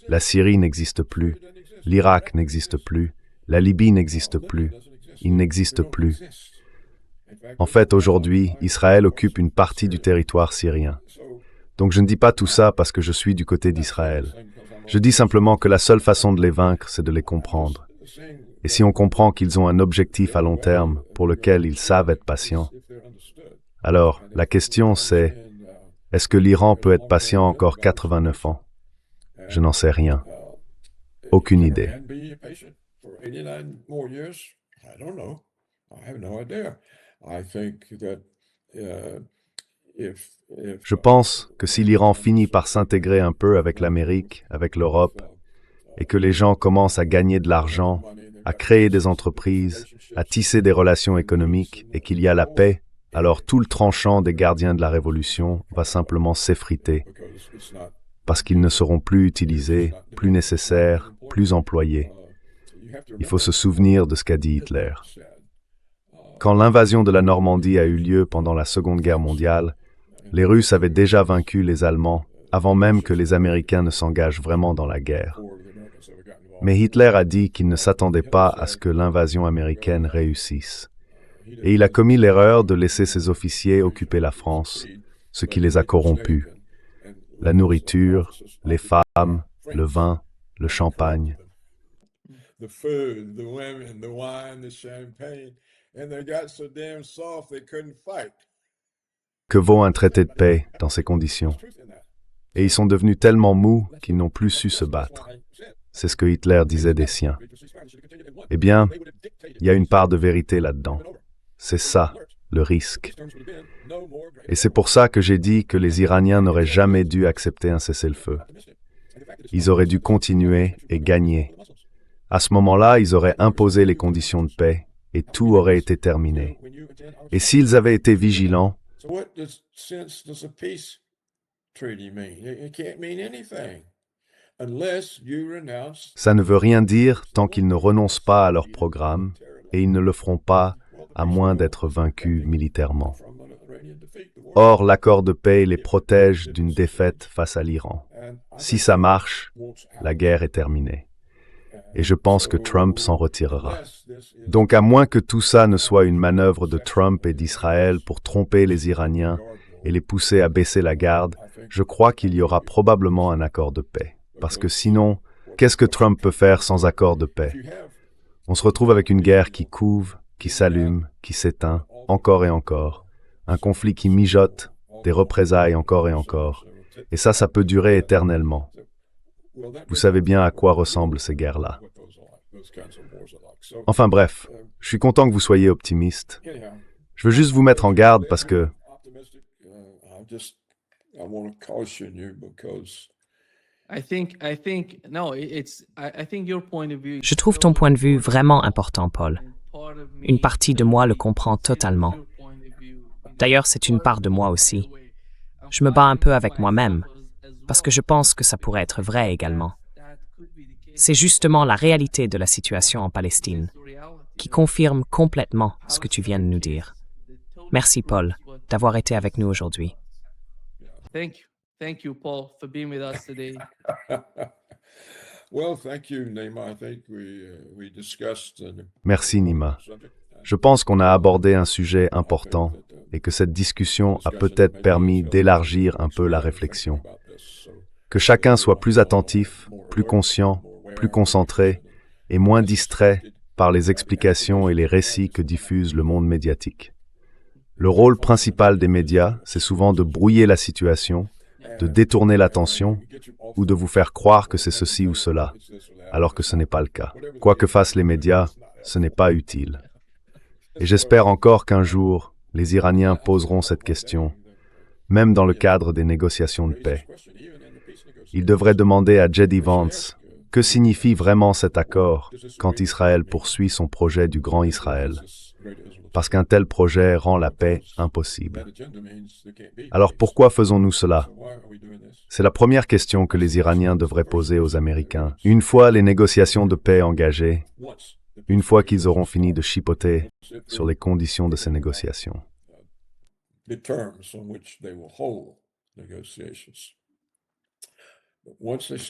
La Syrie n'existe plus. L'Irak n'existe plus. La Libye n'existe plus. Ils n'existent plus. En fait, aujourd'hui, Israël occupe une partie du territoire syrien. Donc je ne dis pas tout ça parce que je suis du côté d'Israël. Je dis simplement que la seule façon de les vaincre, c'est de les comprendre. Et si on comprend qu'ils ont un objectif à long terme pour lequel ils savent être patients, alors la question c'est, est-ce que l'Iran peut être patient encore 89 ans? Je n'en sais rien. Aucune idée. Je pense que si l'Iran finit par s'intégrer un peu avec l'Amérique, avec l'Europe, et que les gens commencent à gagner de l'argent, à créer des entreprises, à tisser des relations économiques, et qu'il y a la paix, alors tout le tranchant des gardiens de la Révolution va simplement s'effriter, parce qu'ils ne seront plus utilisés, plus nécessaires, plus employés. Il faut se souvenir de ce qu'a dit Hitler. Quand l'invasion de la Normandie a eu lieu pendant la Seconde Guerre mondiale, les Russes avaient déjà vaincu les Allemands avant même que les Américains ne s'engagent vraiment dans la guerre. Mais Hitler a dit qu'il ne s'attendait pas à ce que l'invasion américaine réussisse. Et il a commis l'erreur de laisser ses officiers occuper la France, ce qui les a corrompus. La nourriture, les femmes, le vin, le champagne. Que vaut un traité de paix dans ces conditions? Et ils sont devenus tellement mous qu'ils n'ont plus su se battre. C'est ce que Hitler disait des siens. Eh bien, il y a une part de vérité là-dedans. C'est ça, le risque. Et c'est pour ça que j'ai dit que les Iraniens n'auraient jamais dû accepter un cessez-le-feu. Ils auraient dû continuer et gagner. À ce moment-là, ils auraient imposé les conditions de paix et tout aurait été terminé. Et s'ils avaient été vigilants, ça ne veut rien dire tant qu'ils ne renoncent pas à leur programme et ils ne le feront pas à moins d'être vaincus militairement. Or, l'accord de paix les protège d'une défaite face à l'Iran. Si ça marche, la guerre est terminée. Et je pense que Trump s'en retirera. Donc, à moins que tout ça ne soit une manœuvre de Trump et d'Israël pour tromper les Iraniens et les pousser à baisser la garde, je crois qu'il y aura probablement un accord de paix. Parce que sinon, Qu'est-ce que Trump peut faire sans accord de paix? On se retrouve avec une guerre qui couve, qui s'allume, qui s'éteint, encore et encore. Un conflit qui mijote, des représailles encore et encore. Et ça peut durer éternellement. Vous savez bien à quoi ressemblent ces guerres-là. Enfin bref, je suis content que vous soyez optimiste. Je veux juste vous mettre en garde parce que Je trouve ton point de vue vraiment important, Paul. Une partie de moi le comprend totalement. D'ailleurs, c'est une part de moi aussi. Je me bats un peu avec moi-même, parce que je pense que ça pourrait être vrai également. C'est justement la réalité de la situation en Palestine qui confirme complètement ce que tu viens de nous dire. Merci, Paul, d'avoir été avec nous aujourd'hui. Thank you, Paul, for being with us today. Merci Nima. Je pense qu'on a abordé un sujet important et que cette discussion a peut-être permis d'élargir un peu la réflexion. Que chacun soit plus attentif, plus conscient, plus concentré et moins distrait par les explications et les récits que diffuse le monde médiatique. Le rôle principal des médias, c'est souvent de brouiller la situation, de détourner l'attention ou de vous faire croire que c'est ceci ou cela, alors que ce n'est pas le cas. Quoi que fassent les médias, ce n'est pas utile. Et j'espère encore qu'un jour, les Iraniens poseront cette question, même dans le cadre des négociations de paix. Ils devraient demander à J.D. Vance que signifie vraiment cet accord quand Israël poursuit son projet du Grand Israël, parce qu'un tel projet rend la paix impossible. Alors pourquoi faisons-nous cela? C'est la première question que les Iraniens devraient poser aux Américains. Une fois les négociations de paix engagées, une fois qu'ils auront fini de chipoter sur les conditions de ces négociations.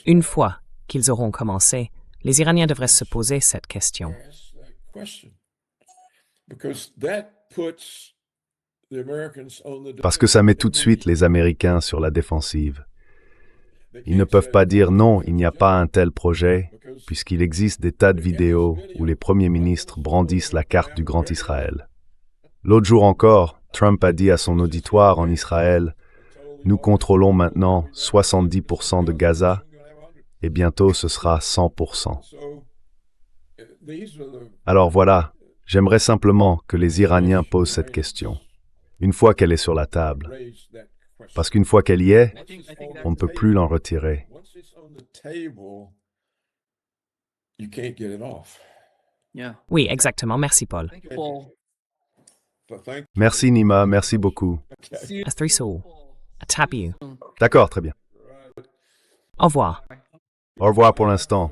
Une fois qu'ils auront commencé, les Iraniens devraient se poser cette question. Parce que ça met tout de suite les Américains sur la défensive. Ils ne peuvent pas dire non, il n'y a pas un tel projet, puisqu'il existe des tas de vidéos où les premiers ministres brandissent la carte du Grand Israël. L'autre jour encore, Trump a dit à son auditoire en Israël « Nous contrôlons maintenant 70% de Gaza et bientôt ce sera 100%. » Alors voilà, j'aimerais simplement que les Iraniens posent cette question, une fois qu'elle est sur la table. Parce qu'une fois qu'elle y est, on ne peut plus l'en retirer. Oui, exactement. Merci, Paul. Thank you, Paul. Merci Nima, merci beaucoup. A threesall. A tabu. D'accord, très bien. Au revoir. Au revoir pour l'instant.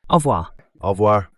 Au revoir. Au revoir.